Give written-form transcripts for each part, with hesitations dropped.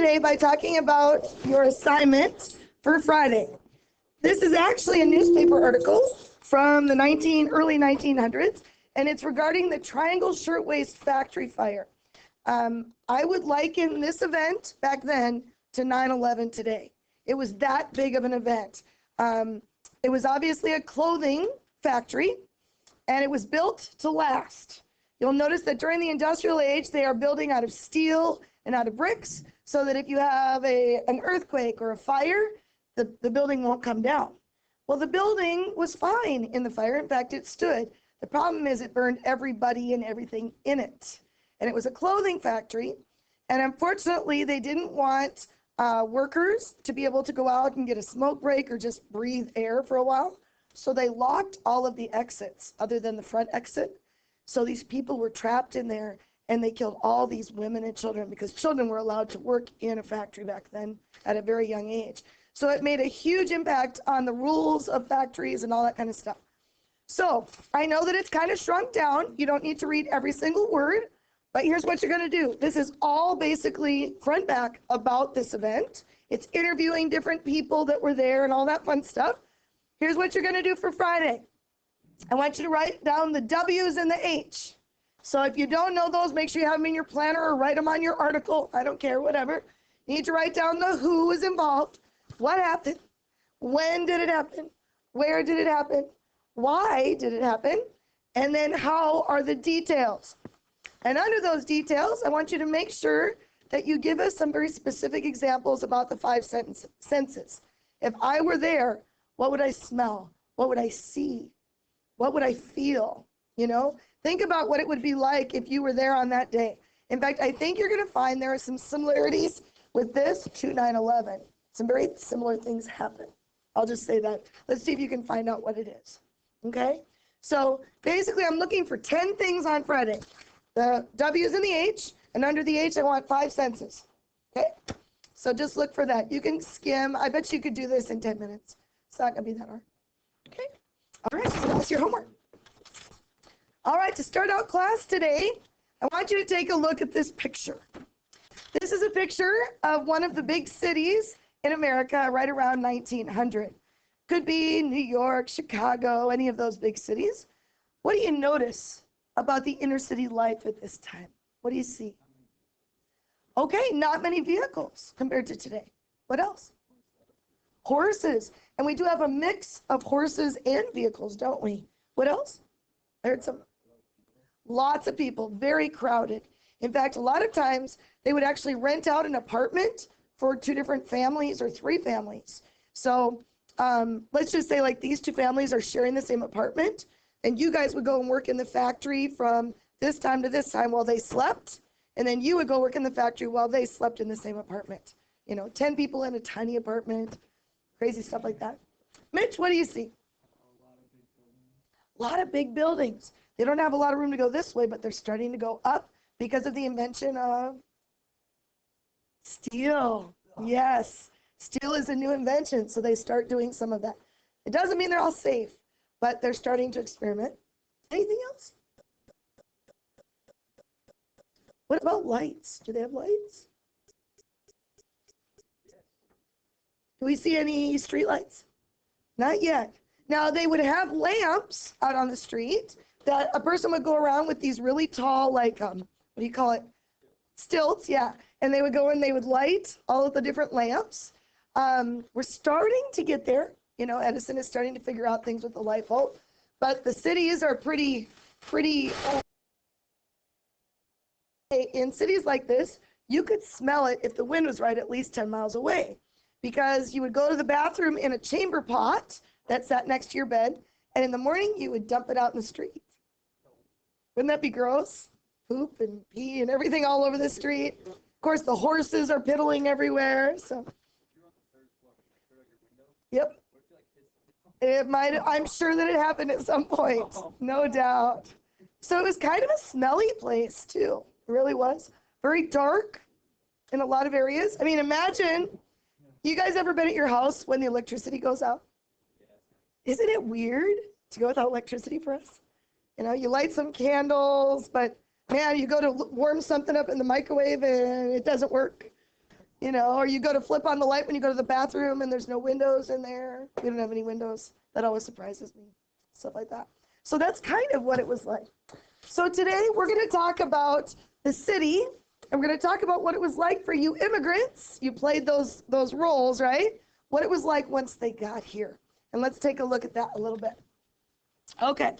today by talking about your assignment for Friday. This is actually a newspaper article from the early 1900s, and it's regarding the Triangle Shirtwaist Factory fire. I would liken this event back then to 9/11 today. It was that big of an event. It was obviously a clothing factory, and it was built to last. You'll notice that during the industrial age, they are building out of steel and out of bricks, so that if you have an earthquake or a fire, the building won't come down. Well, the building was fine in the fire. In fact, it stood. The problem is it burned everybody and everything in it. And it was a clothing factory. And unfortunately, they didn't want workers to be able to go out and get a smoke break or just breathe air for a while. So they locked all of the exits other than the front exit. So these people were trapped in there, and they killed all these women and children because children were allowed to work in a factory back then at a very young age. So it made a huge impact on the rules of factories and all that kind of stuff. So I know that it's kind of shrunk down. You don't need to read every single word, but here's what you're going to do. This is all basically front back about this event. It's interviewing different people that were there and all that fun stuff. Here's what you're going to do for Friday. I want you to write down the W's and the H. So if you don't know those, make sure you have them in your planner or write them on your article. I don't care, whatever. You need to write down the who was involved, what happened, when did it happen, where did it happen, why did it happen, and then how are the details. And under those details, I want you to make sure that you give us some very specific examples about the 5 senses. If I were there, what would I smell? What would I see? What would I feel? You know, think about what it would be like if you were there on that day. In fact, I think you're going to find there are some similarities with this to 9/11. Some very similar things happen. I'll just say that. Let's see if you can find out what it is. Okay? So basically, I'm looking for 10 things on Friday. The W's and the H, and under the H, I want 5 senses. Okay? So just look for that. You can skim. I bet you could do this in 10 minutes. It's not going to be that hard. Okay? All right, so that's your homework. All right, to start out class today, I want you to take a look at this picture. This is a picture of one of the big cities in America right around 1900. Could be New York, Chicago, any of those big cities. What do you notice about the inner city life at this time? What do you see? Okay, not many vehicles compared to today. What else? Horses. And we do have a mix of horses and vehicles, don't we? What else? I heard some. Lots of people, very crowded. In fact, a lot of times they would actually rent out an apartment for 2 different families or 3 families. So let's just say like these 2 families are sharing the same apartment, and you guys would go and work in the factory from this time to this time while they slept, and then you would go work in the factory while they slept in the same apartment. You know, 10 people in a tiny apartment, crazy stuff like that. Mitch, what do you see? A lot of big buildings. They don't have a lot of room to go this way, but they're starting to go up because of the invention of steel. Yes, steel is a new invention, so they start doing some of that. It doesn't mean they're all safe, but they're starting to experiment. Anything else? What about lights? Do they have lights? Do we see any street lights? Not yet. Now, they would have lamps out on the street that a person would go around with these really tall, like, what do you call it? Stilts, yeah. And they would go and they would light all of the different lamps. We're starting to get there. You know, Edison is starting to figure out things with the light bulb. But the cities are pretty old. In cities like this, you could smell it if the wind was right at least 10 miles away. Because you would go to the bathroom in a chamber pot that sat next to your bed, and in the morning you would dump it out in the street. Wouldn't that be gross? Poop and pee and everything all over the street. Of course, the horses are piddling everywhere. So, yep. It might. I'm sure that it happened at some point, no doubt. So it was kind of a smelly place too. It really was. Very dark in a lot of areas. I mean, imagine. You guys ever been at your house when the electricity goes out? Isn't it weird to go without electricity for us? You know, you light some candles, but man, you go to warm something up in the microwave and it doesn't work. or you go to flip on the light when you go to the bathroom and there's no windows in there. We don't have any windows. That always surprises me, stuff like that. So that's kind of what it was like. So today we're going to talk about the city, and we're going to talk about what it was like for you immigrants. You played those roles, right? What it was like once they got here. And let's take a look at that a little bit. Okay,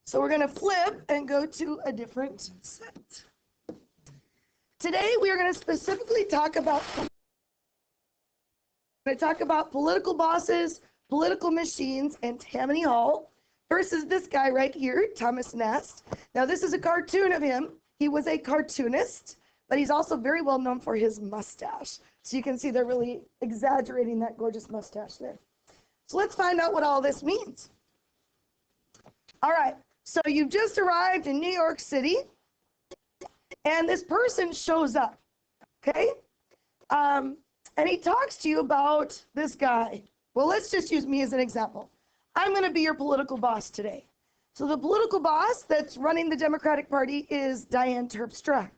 so we're going to flip and go to a different set. Today we are going to specifically talk about political bosses, political machines, and Tammany Hall versus this guy right here, Thomas Nast. Now this is a cartoon of him. He was a cartoonist, but he's also very well known for his mustache. So you can see they're really exaggerating that gorgeous mustache there. So let's find out what all this means. All right, so you've just arrived in New York City, and this person shows up, okay? And he talks to you about this guy. Well, let's just use me as an example. I'm going to be your political boss today. So the political boss that's running the Democratic Party is Diane Terpstra.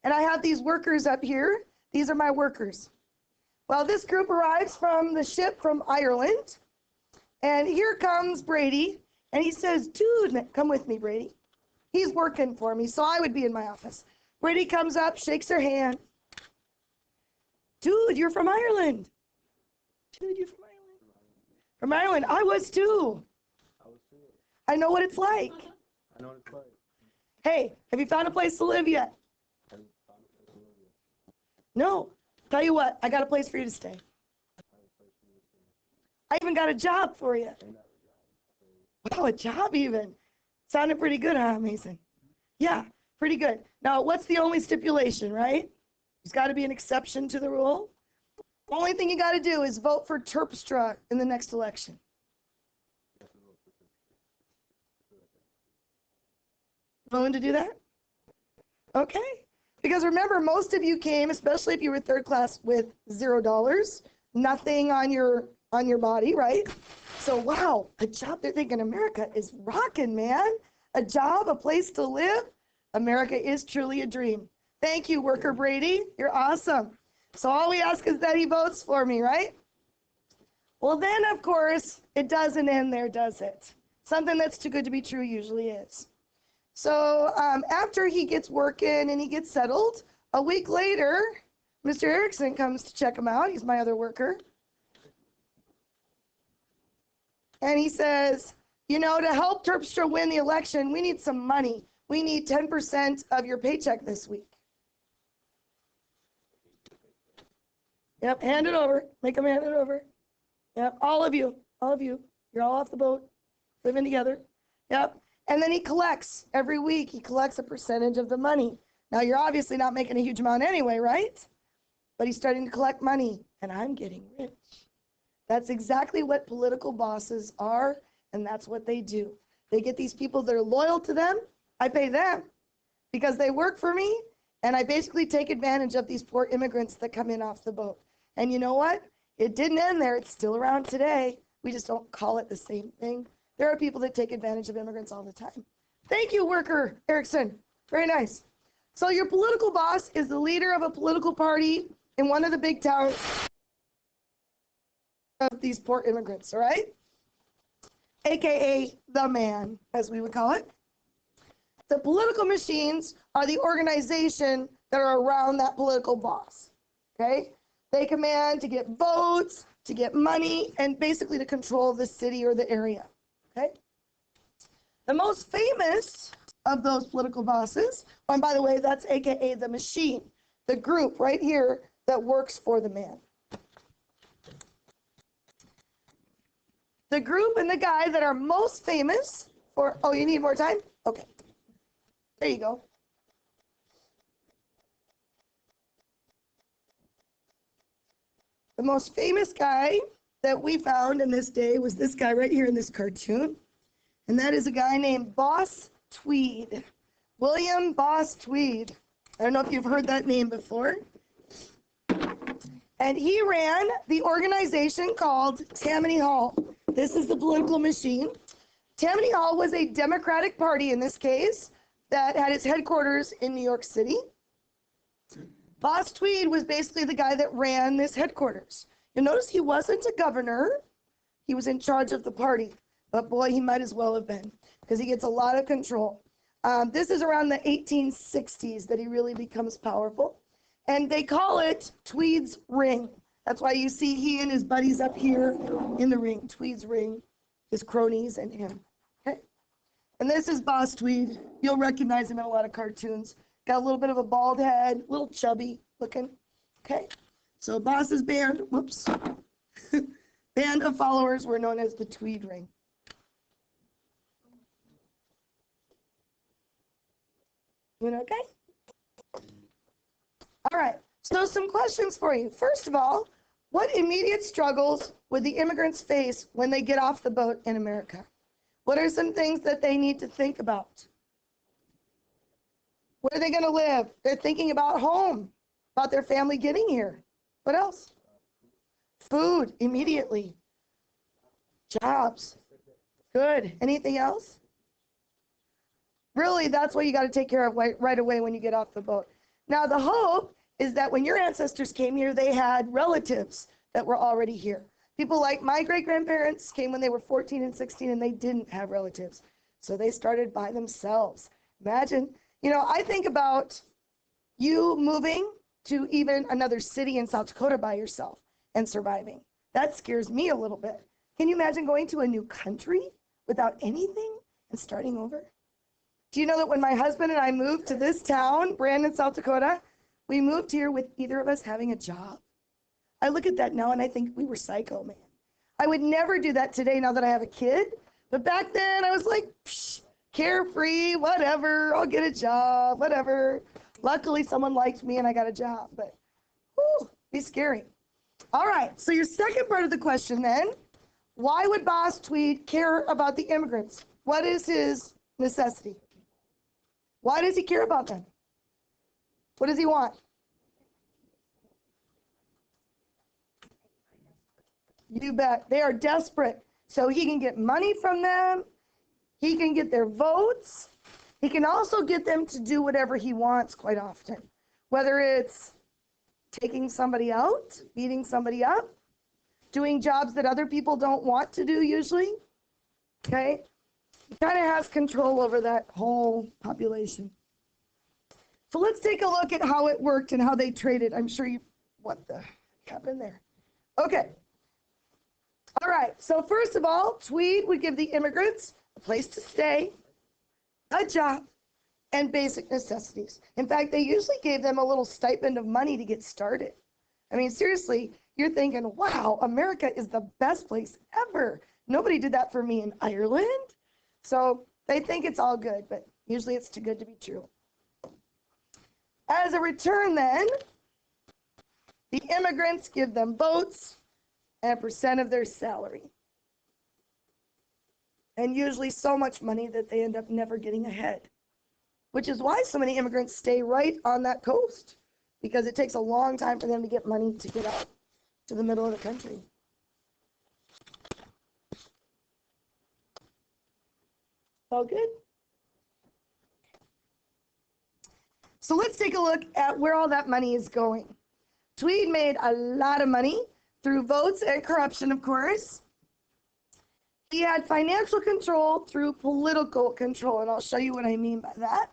And I have these workers up here. These are my workers. Well, this group arrives from the ship from Ireland. And here comes Brady. And he says, dude, come with me, Brady. He's working for me, so I would be in my office. Brady comes up, shakes her hand. Dude, you're from Ireland. Dude, you're from Ireland. From Ireland. I was too. I know what it's like. I know what it's like. Hey, have you found a place to live yet? No. Tell you what, I got a place for you to stay. I even got a job for you. Wow, a job even. Sounded pretty good, huh, Mason? Yeah, pretty good. Now, what's the only stipulation, right? There's got to be an exception to the rule. The only thing you got to do is vote for Terpstra in the next election. Willing to do that? Okay. Because remember, most of you came, especially if you were third class, with $0, nothing on your body, right? So wow, a job. They're thinking America is rocking, man. A job, a place to live. America is truly a dream. Thank you, worker Brady. You're awesome. So all we ask is that he votes for me, right? Well, then, of course, it doesn't end there, does it? Something that's too good to be true usually is. So after he gets working and he gets settled, a week later, Mr. Erickson comes to check him out. He's my other worker. And he says, to help Terpstra win the election, we need some money. We need 10% of your paycheck this week. Yep, hand it over. Make him hand it over. Yep, all of you. You're all off the boat, living together. Yep. And then he collects every week. He collects a percentage of the money. Now, you're obviously not making a huge amount anyway, right? But he's starting to collect money, and I'm getting rich. That's exactly what political bosses are, and that's what they do. They get these people that are loyal to them. I pay them because they work for me, and I basically take advantage of these poor immigrants that come in off the boat. And you know what? It didn't end there. It's still around today. We just don't call it the same thing. There are people that take advantage of immigrants all the time. Thank you, worker Erickson. Very nice. So your political boss is the leader of a political party in one of the big towns of these poor immigrants, all right? AKA the man, as we would call it. The political machines are the organization that are around that political boss, okay? They command to get votes, to get money, and basically to control the city or the area. Okay. The most famous of those political bosses, and by the way, that's AKA the machine, the group right here that works for the man. The group and the guy that are most famous for, oh, you need more time? Okay. There you go. The most famous guy that we found in this day was this guy right here in this cartoon. And that is a guy named Boss Tweed. William Boss Tweed. I don't know if you've heard that name before. And he ran the organization called Tammany Hall. This is the political machine. Tammany Hall was a Democratic Party in this case that had its headquarters in New York City. Boss Tweed was basically the guy that ran this headquarters. You'll notice he wasn't a governor. He was in charge of the party. But boy, he might as well have been, because he gets a lot of control. This is around the 1860s that he really becomes powerful. And they call it Tweed's Ring. That's why you see he and his buddies up here in the ring, Tweed's Ring, his cronies and him. Okay. And this is Boss Tweed. You'll recognize him in a lot of cartoons. Got a little bit of a bald head, a little chubby looking. Okay. So Boss's band, whoops, band of followers were known as the Tweed Ring. Doing okay? All right. So some questions for you. First of all, what immediate struggles would the immigrants face when they get off the boat in America? What are some things that they need to think about? Where are they going to live? They're thinking about home, about their family getting here. What else? Food, immediately. Jobs. Good. Anything else? Really, that's what you got to take care of right away when you get off the boat. Now, the hope is that when your ancestors came here, they had relatives that were already here. People like my great-grandparents came when they were 14 and 16, and they didn't have relatives. So they started by themselves. Imagine, I think about you moving to even another city in South Dakota by yourself and surviving. That scares me a little bit. Can you imagine going to a new country without anything and starting over? Do you know that when my husband and I moved to this town, Brandon, South Dakota, we moved here with either of us having a job? I look at that now and I think we were psycho, man. I would never do that today now that I have a kid. But back then I was like, psh, carefree, whatever, I'll get a job, whatever. Luckily someone liked me and I got a job, but whew, be scary. All right, so your second part of the question then, why would Boss Tweed care about the immigrants? What is his necessity? Why does he care about them? What does he want? You bet. They are desperate. So he can get money from them. He can get their votes. He can also get them to do whatever he wants quite often. Whether it's taking somebody out, beating somebody up, doing jobs that other people don't want to do usually. Okay? He kind of has control over that whole population. So let's take a look at how it worked and how they traded. I'm sure what the heck happened there? Okay. All right. So first of all, Tweed would give the immigrants a place to stay, a job, and basic necessities. In fact, they usually gave them a little stipend of money to get started. I mean, seriously, you're thinking, wow, America is the best place ever. Nobody did that for me in Ireland. So they think it's all good, but usually it's too good to be true. As a return then, the immigrants give them votes and a percent of their salary. And usually so much money that they end up never getting ahead, which is why so many immigrants stay right on that coast, because it takes a long time for them to get money to get out to the middle of the country. All good? So let's take a look at where all that money is going. Tweed made a lot of money through votes and corruption, of course. He had financial control through political control, and I'll show you what I mean by that.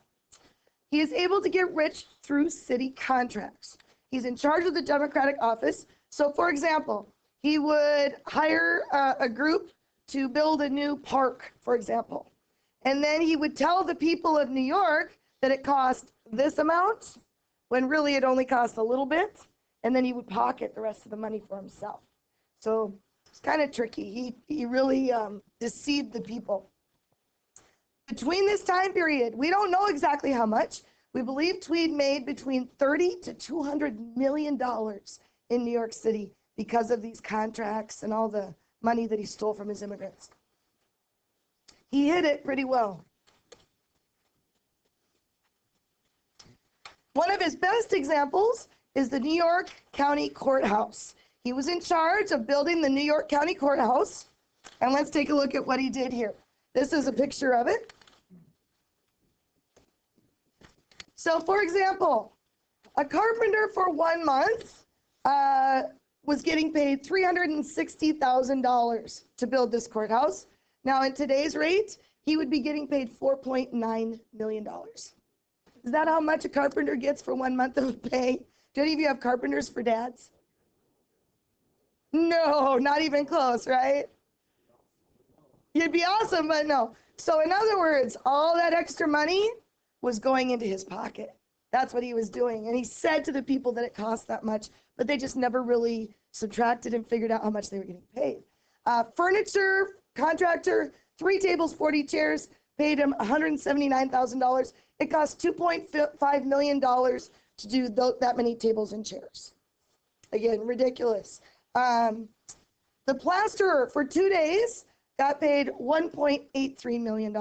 He is able to get rich through city contracts. He's in charge of the Democratic office. So, for example, he would hire a group to build a new park, for example. And then he would tell the people of New York that it cost this amount, when really it only cost a little bit, and then he would pocket the rest of the money for himself. So it's kind of tricky. He really deceived the people. Between this time period, we don't know exactly how much. We believe Tweed made between $30 to $200 million in New York City because of these contracts and all the money that he stole from his immigrants. He hid it pretty well. One of his best examples is the New York County Courthouse. He was in charge of building the New York County Courthouse. And let's take a look at what he did here. This is a picture of it. So, for example, A carpenter for 1 month was getting paid $360,000 to build this courthouse. Now, in today's rate, he would be getting paid $4.9 million. Is that how much a carpenter gets for 1 month of pay? Do any of you have carpenters for dads? No, not even close, right? You'd be awesome, but no. So in other words, all that extra money was going into his pocket. That's what he was doing. And he said to the people that it cost that much, but they just never really subtracted and figured out how much they were getting paid. Furniture contractor, 3 tables, 40 chairs, paid him $179,000. It cost $2.5 million to do that many tables and chairs. Again, ridiculous. The plasterer for 2 days got paid $1.83 million.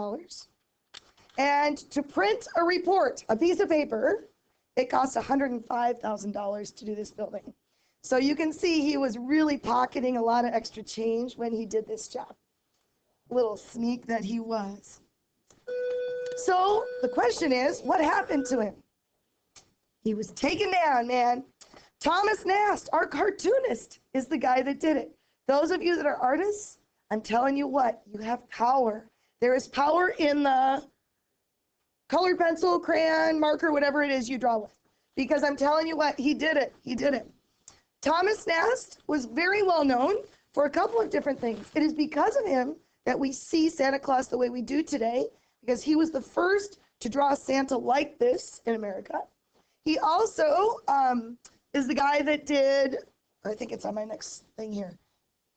And to print a report, a piece of paper, it cost $105,000 to do this building. So you can see he was really pocketing a lot of extra change when he did this job. Little sneak that he was. So the question is, what happened to him? He was taken down, man. Thomas Nast, our cartoonist, is the guy that did it. Those of you that are artists, I'm telling you what, you have power. There is power in the colored pencil, crayon, marker, whatever it is you draw with. Because I'm telling you what, he did it. He did it. Thomas Nast was very well known for a couple of different things. It is because of him that we see Santa Claus the way we do today, because he was the first to draw Santa like this in America. He also is the guy that did, I think it's on my next thing here.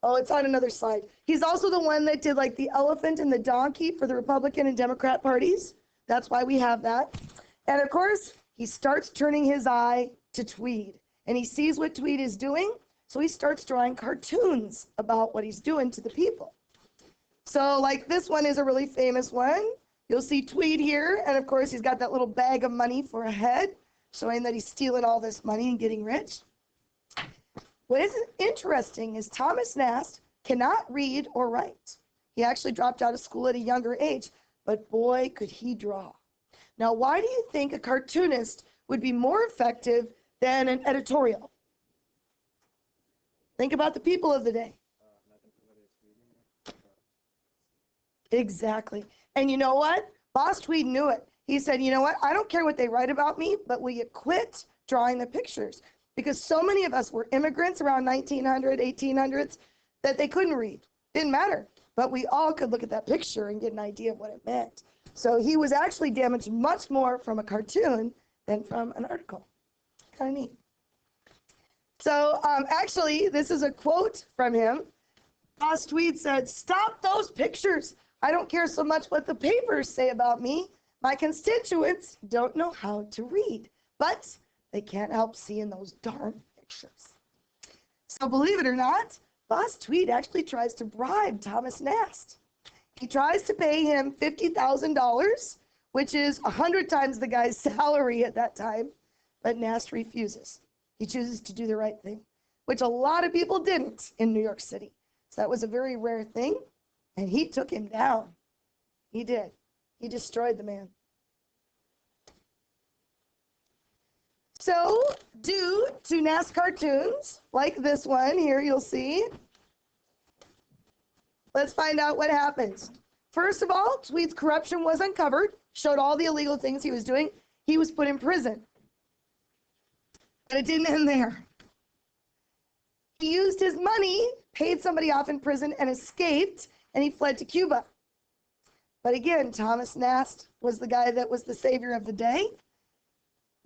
Oh, it's on another slide. He's also the one that did like the elephant and the donkey for the Republican and Democrat parties. That's why we have that. And of course, he starts turning his eye to Tweed. And he sees what Tweed is doing, so he starts drawing cartoons about what he's doing to the people. So like this one is a really famous one. You'll see Tweed here, and of course he's got that little bag of money for a head, showing that he's stealing all this money and getting rich. What is interesting is Thomas Nast cannot read or write. He actually dropped out of school at a younger age, but boy, could he draw. Now, why do you think a cartoonist would be more effective than an editorial? Think about the people of the day. Exactly. And you know what? Boss Tweed knew it. He said, you know what? I don't care what they write about me, but will you quit drawing the pictures? Because so many of us were immigrants around 1900, 1800s, that they couldn't read. Didn't matter. But we all could look at that picture and get an idea of what it meant. So he was actually damaged much more from a cartoon than from an article. Kind of neat. So actually, this is a quote from him. Boss Tweed said, "Stop those pictures. I don't care so much what the papers say about me. My constituents don't know how to read, but they can't help seeing those darn pictures." So believe it or not, Boss Tweed actually tries to bribe Thomas Nast. He tries to pay him $50,000, which is 100 times the guy's salary at that time, but Nast refuses. He chooses to do the right thing, which a lot of people didn't in New York City. So that was a very rare thing, and he took him down. He did. He destroyed the man. So, due to Nast cartoons, like this one here, you'll see. Let's find out what happens. First of all, Tweed's corruption was uncovered, showed all the illegal things he was doing. He was put in prison. But it didn't end there. He used his money, paid somebody off in prison, and escaped, and he fled to Cuba. But again, Thomas Nast was the guy that was the savior of the day.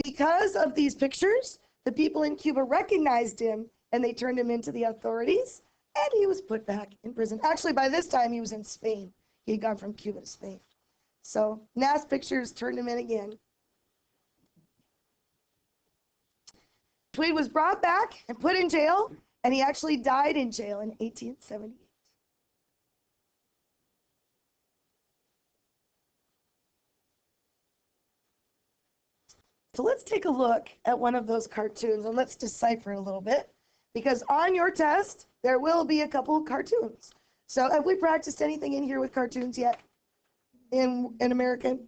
Because of these pictures, the people in Cuba recognized him, and they turned him into the authorities, and he was put back in prison. Actually, by this time, he was in Spain. He had gone from Cuba to Spain. So Nast pictures turned him in again. Tweed was brought back and put in jail, and he actually died in jail in 1878. So let's take a look at one of those cartoons, and let's decipher it a little bit, because on your test, there will be a couple of cartoons. So have we practiced anything in here with cartoons yet in American?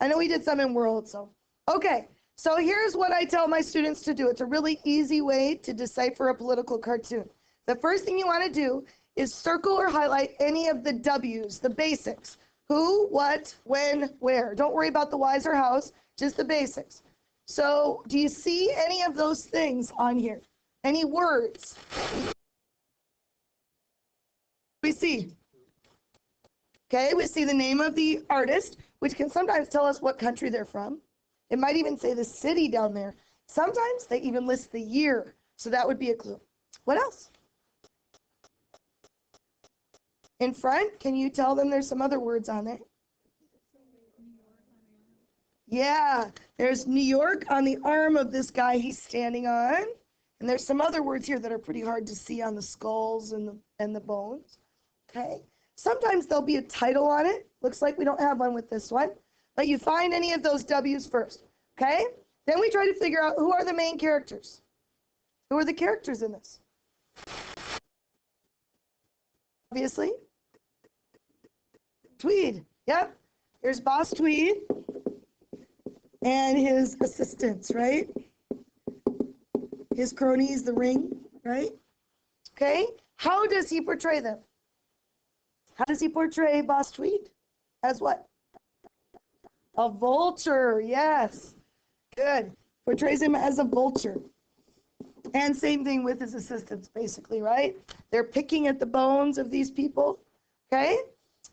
I know we did some in World, so. Okay, So here's what I tell my students to do. It's a really easy way to decipher a political cartoon. The first thing you want to do is circle or highlight any of the W's, the basics. Who, what, when, where. Don't worry about the whys or hows, just the basics. So do you see any of those things on here? Any words? We see. Okay, we see the name of the artist, which can sometimes tell us what country they're from. It might even say the city down there. Sometimes they even list the year, so that would be a clue. What else? In front, can you tell them there's some other words on it? Yeah, there's New York on the arm of this guy he's standing on. And there's some other words here that are pretty hard to see on the skulls and the bones. Okay. Sometimes there'll be a title on it. Looks like we don't have one with this one. But you find any of those W's first. Okay? Then we try to figure out who are the main characters. Who are the characters in this? Obviously. Tweed. Yep. Here's Boss Tweed and his assistants, right? His cronies, the ring, right? Okay. How does he portray them? How does he portray Boss Tweed? As what? A vulture, yes. Good. Portrays him as a vulture. And same thing with his assistants, basically, right? They're picking at the bones of these people, okay?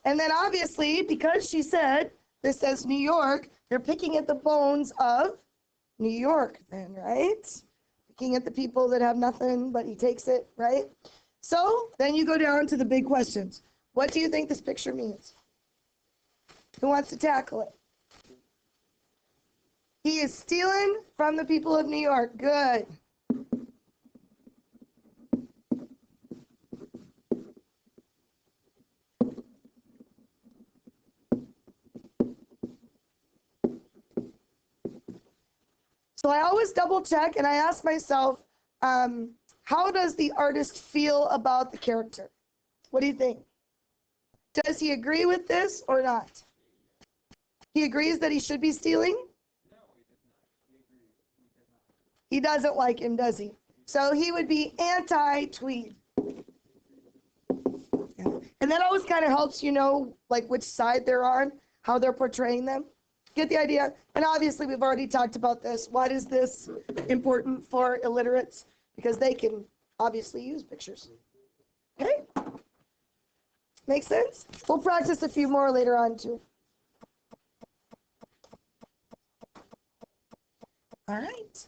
And then obviously, because she said, this says New York, they're picking at the bones of New York then, right? Picking at the people that have nothing, but he takes it, right? So then you go down to the big questions. What do you think this picture means? Who wants to tackle it? He is stealing from the people of New York. Good. So I always double check and I ask myself, how does the artist feel about the character? What do you think? Does he agree with this or not? He agrees that he should be stealing? No, he does not. He doesn't like him, does he? So he would be anti-Tweed. Yeah. And that always kind of helps you know, like which side they're on, how they're portraying them. Get the idea? And obviously we've already talked about this. Why is this important for illiterates? Because they can obviously use pictures. Okay? Make sense? We'll practice a few more later on too. All right.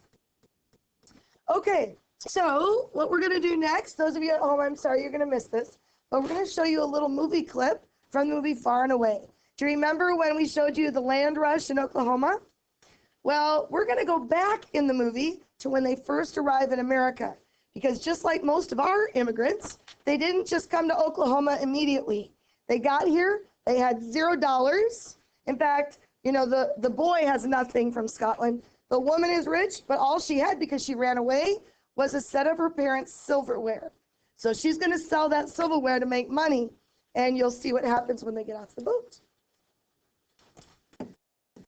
Okay, so what we're going to do next, those of you at home, I'm sorry you're going to miss this, but we're going to show you a little movie clip from the movie Far and Away. Do you remember when we showed you the land rush in Oklahoma? Well, we're going to go back in the movie to when they first arrived in America, because just like most of our immigrants, they didn't just come to Oklahoma immediately. They got here, they had $0. In fact, you know, the boy has nothing from Scotland. The woman is rich, but all she had, because she ran away, was a set of her parents' silverware. So she's going to sell that silverware to make money, and you'll see what happens when they get off the boat.